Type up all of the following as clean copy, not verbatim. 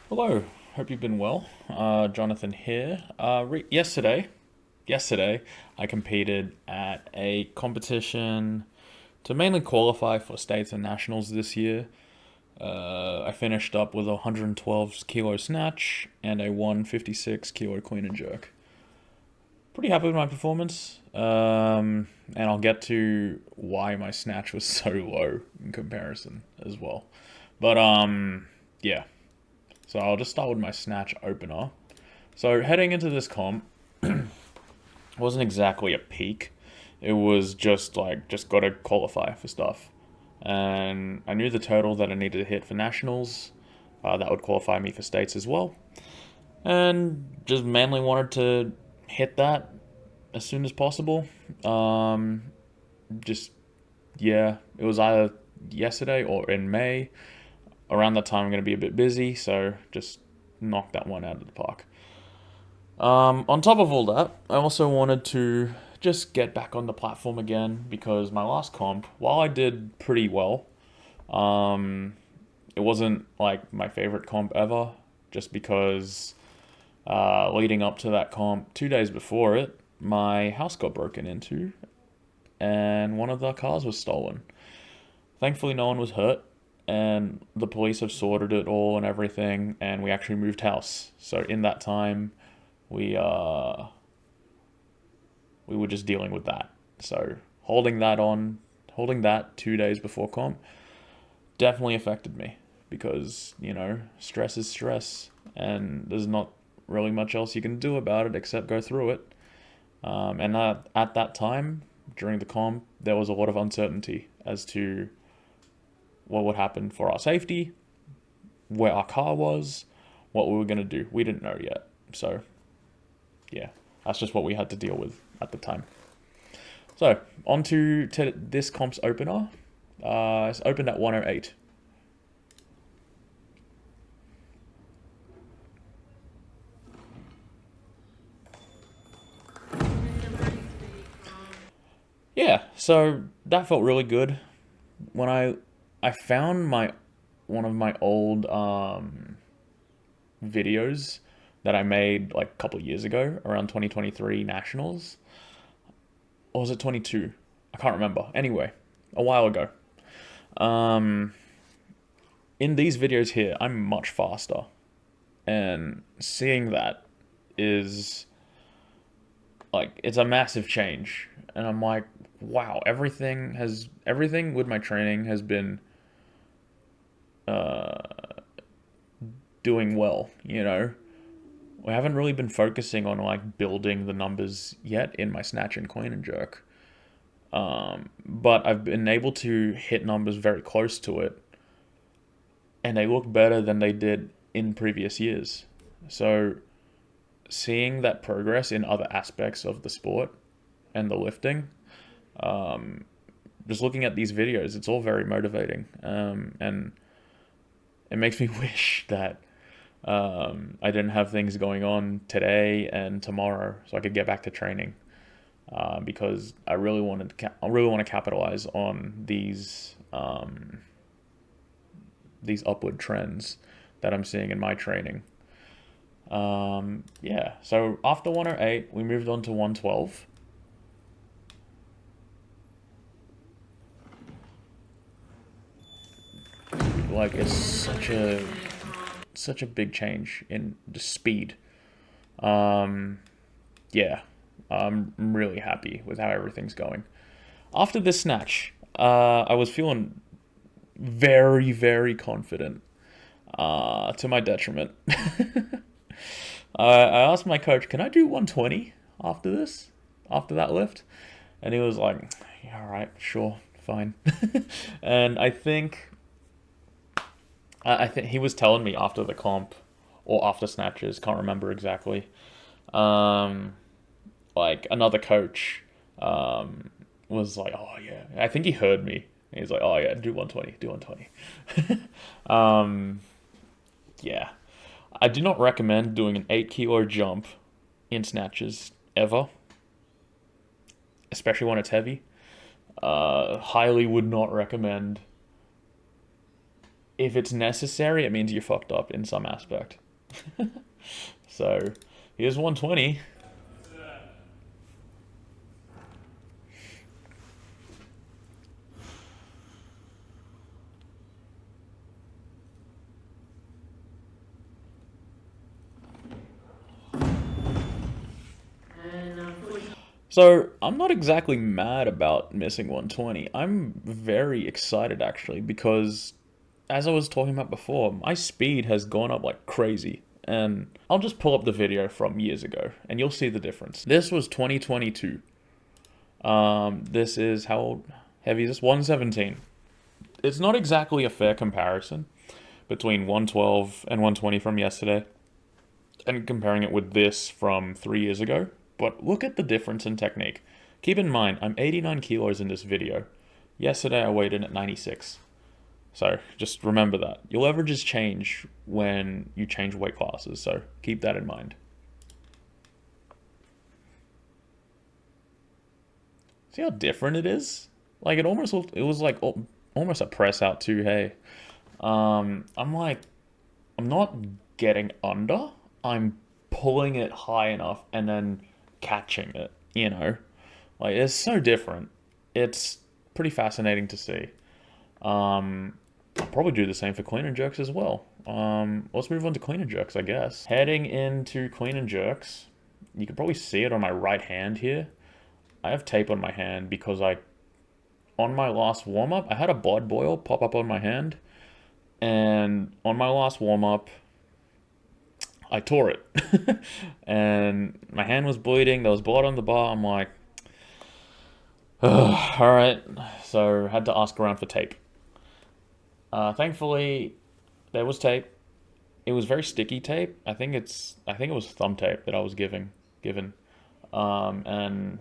Hello, hope you've been well. Jonathan here. Yesterday, I competed at a competition to mainly qualify for states and nationals this year. I finished up with a 112 kilo snatch and a 156 kilo clean and jerk. Pretty happy with my performance. And I'll get to why my snatch was so low in comparison as well. But yeah. So I'll just start with my snatch opener. So heading into this comp wasn't exactly a peak. It was just gotta qualify for stuff, and I knew the total that I needed to hit for nationals. That would qualify me for states as well, and just mainly wanted to hit that as soon as possible. Um, just yeah, it was either yesterday or in May. Around that time, I'm gonna be a bit busy, so just knock that one out of the park. On top of all that, I also wanted to just get back on the platform again because my last comp, while I did pretty well, um, it wasn't like my favorite comp ever, just because leading up to that comp, 2 days before it, my house got broken into and one of the cars was stolen. Thankfully, no one was hurt, and the police have sorted it all and everything, and we actually moved house. So in that time, we uh, we were just dealing with that. So holding that 2 days before comp definitely affected me because, stress is stress and there's not really much else you can do about it except go through it. And at that time, during the comp, there was a lot of uncertainty as to what would happen for our safety, where our car was, what we were going to do. We didn't know yet. So, yeah, that's just what we had to deal with at the time. So, on to this comp's opener. It's opened at 108. Yeah, so that felt really good. When I found my one of my old videos that I made like a couple of years ago around 2023 nationals, or was it 22? I can't remember. Anyway, a while ago. Um, in these videos here, I'm much faster, and seeing that is like it's a massive change. And I'm like, wow, everything with my training has been uh, doing well. We haven't really been focusing on like building the numbers yet in my snatch and clean and jerk. But I've been able to hit numbers very close to it, and they look better than they did in previous years. So seeing that progress in other aspects of the sport and the lifting, just looking at these videos, it's all very motivating, and it makes me wish that I didn't have things going on today and tomorrow, so I could get back to training. Because I really want to capitalize on these upward trends that I'm seeing in my training. Yeah, so after 108, we moved on to 112. Like it's such a big change in the speed. Um, yeah, I'm really happy with how everything's going. After this snatch, I was feeling very, very confident, to my detriment. I asked my coach, "Can I do 120 after this, after that lift?" And he was like, "Yeah, all right, sure, fine." And I think he was telling me after the comp or after snatches, can't remember exactly. Um, like another coach um, was like, "Oh yeah," I think he heard me. He's like, "Oh yeah, do 120, do 120." um, yeah, I do not recommend doing an 8 kilo jump in snatches ever, especially when it's heavy. Highly would not recommend if it's necessary, it means you fucked up in some aspect. So, here's 120. So, I'm not exactly mad about missing 120. I'm very excited actually because, as I was talking about before, my speed has gone up like crazy. And I'll just pull up the video from years ago and you'll see the difference. This was 2022. This is how heavy is this? 117. It's not exactly a fair comparison between 112 and 120 from yesterday and comparing it with this from 3 years ago. But look at the difference in technique. Keep in mind, I'm 89 kilos in this video. Yesterday I weighed in at 96. So just remember that. Your leverages change when you change weight classes, so keep that in mind. See how different it is? Like it was like almost a press out too, hey. I'm like, I'm not getting under. I'm pulling it high enough and then catching it, you know? Like, it's so different. It's pretty fascinating to see. I'll probably do the same for clean and jerks as well. Let's move on to clean and jerks, I guess. Heading into clean and jerks, you can probably see it on my right hand here. I have tape on my hand because on my last warm-up, I had a blood boil pop up on my hand. And on my last warm-up, I tore it. And my hand was bleeding. There was blood on the bar. I'm like, ugh, all right. So had to ask around for tape. Thankfully, there was tape. It was very sticky tape. I think it was thumb tape that I was given. And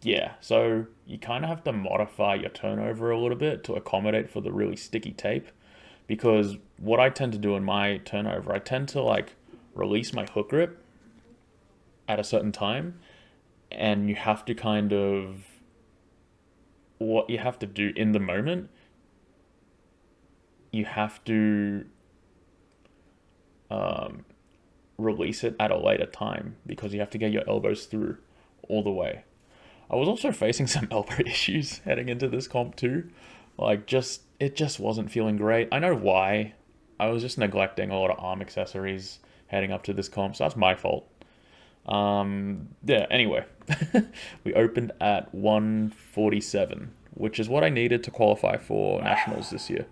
yeah, so you kind of have to modify your turnover a little bit to accommodate for the really sticky tape. Because what I tend to do in my turnover, I tend to like release my hook grip at a certain time, and you have to kind of what you have to do in the moment. You have to um, release it at a later time because you have to get your elbows through all the way. I was also facing some elbow issues heading into this comp too. Like it just wasn't feeling great. I know why. I was just neglecting a lot of arm accessories heading up to this comp, so that's my fault. Yeah, anyway. We opened at 147, which is what I needed to qualify for nationals this year.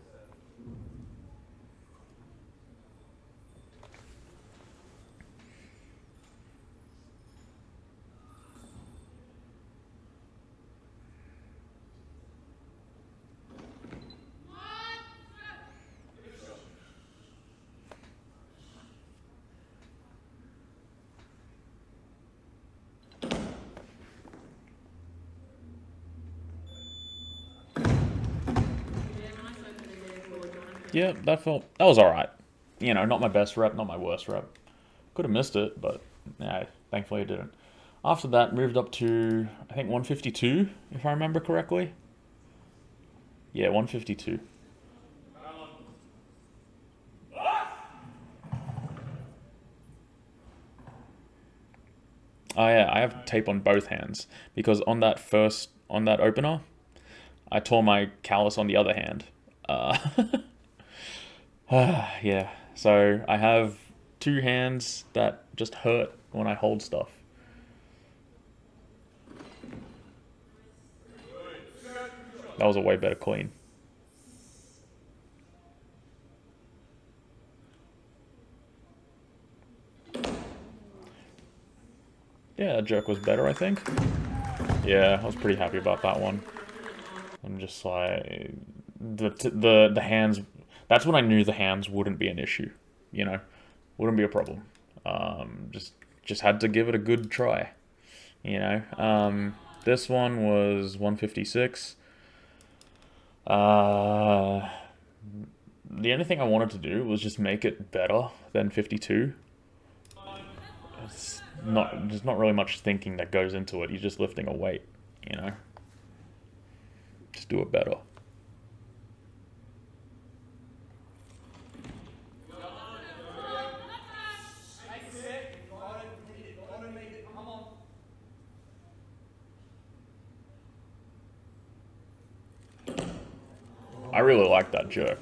Yeah, that was all right. You know, not my best rep, not my worst rep. Could have missed it, but yeah, thankfully I didn't. After that, moved up to I think 152, if I remember correctly. Yeah, 152. Oh yeah, I have tape on both hands because on that opener, I tore my callus on the other hand. Uh, yeah, so I have two hands that just hurt when I hold stuff. That was a way better clean. Yeah, that jerk was better, I think. Yeah, I was pretty happy about that one. I'm just like the hands. That's when I knew the hands wouldn't be an issue. You know, wouldn't be a problem. Just had to give it a good try. You know, this one was 156. Uh, the only thing I wanted to do was just make it better than 52. There's not really much thinking that goes into it. You're just lifting a weight, you know. Just do it better. really like that jerk.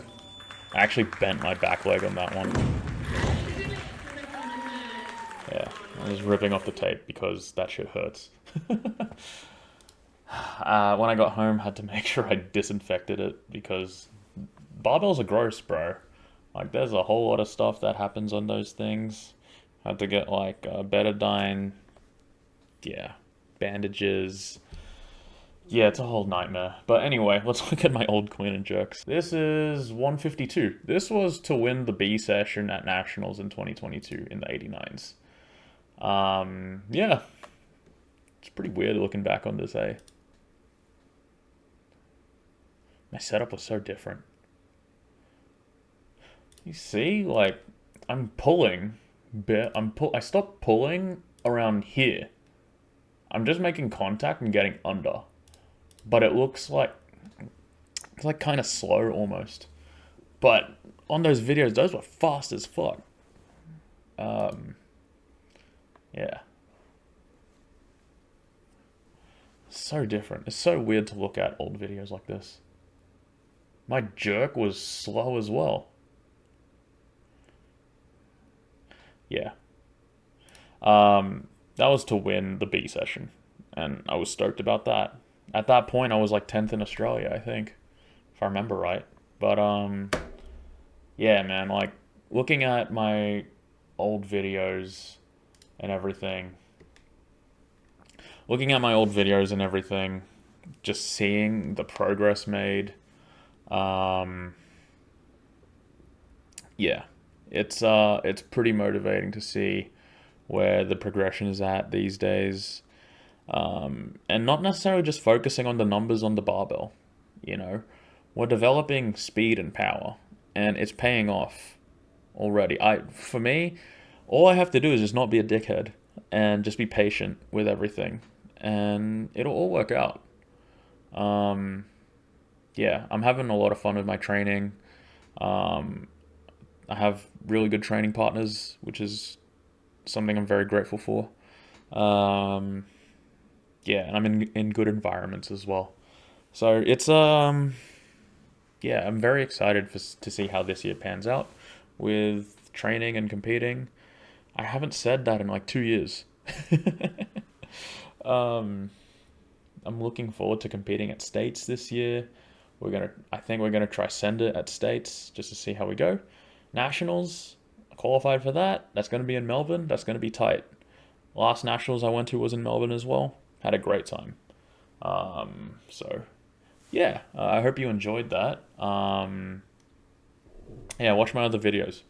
I actually bent my back leg on that one. Yeah, I was ripping off the tape because that shit hurts. When I got home, had to make sure I disinfected it because barbells are gross, bro. Like, there's a whole lot of stuff that happens on those things. Had to get like betadine, yeah, bandages. Yeah, it's a whole nightmare. But anyway, let's look at my old clean and jerks. This is 152. This was to win the B session at Nationals in 2022 in the 89s. Yeah, it's pretty weird looking back on this, eh? My setup was so different. You see, like, I'm pulling, I stopped pulling around here. I'm just making contact and getting under. But it looks like, it's like kind of slow almost. But on those videos, those were fast as fuck. Yeah. So different. It's so weird to look at old videos like this. My jerk was slow as well. Yeah. That was to win the B session, and I was stoked about that. At that point, I was like 10th in Australia, I think, if I remember right. But yeah, man, like looking at my old videos and everything, just seeing the progress made, um, yeah, it's pretty motivating to see where the progression is at these days. And not necessarily just focusing on the numbers on the barbell. You know, we're developing speed and power, and it's paying off already. For me, all I have to do is just not be a dickhead and just be patient with everything, and it'll all work out. Um, yeah, I'm having a lot of fun with my training. Um, I have really good training partners, which is something I'm very grateful for. Um, yeah, and I'm in good environments as well. So it's yeah, I'm very excited to see how this year pans out with training and competing. I haven't said that in like 2 years. um, I'm looking forward to competing at states this year. I think we're gonna try send it at states just to see how we go. Nationals, qualified for that. That's gonna be in Melbourne. That's gonna be tight. Last nationals I went to was in Melbourne as well. Had a great time. So yeah, I hope you enjoyed that. Yeah, watch my other videos.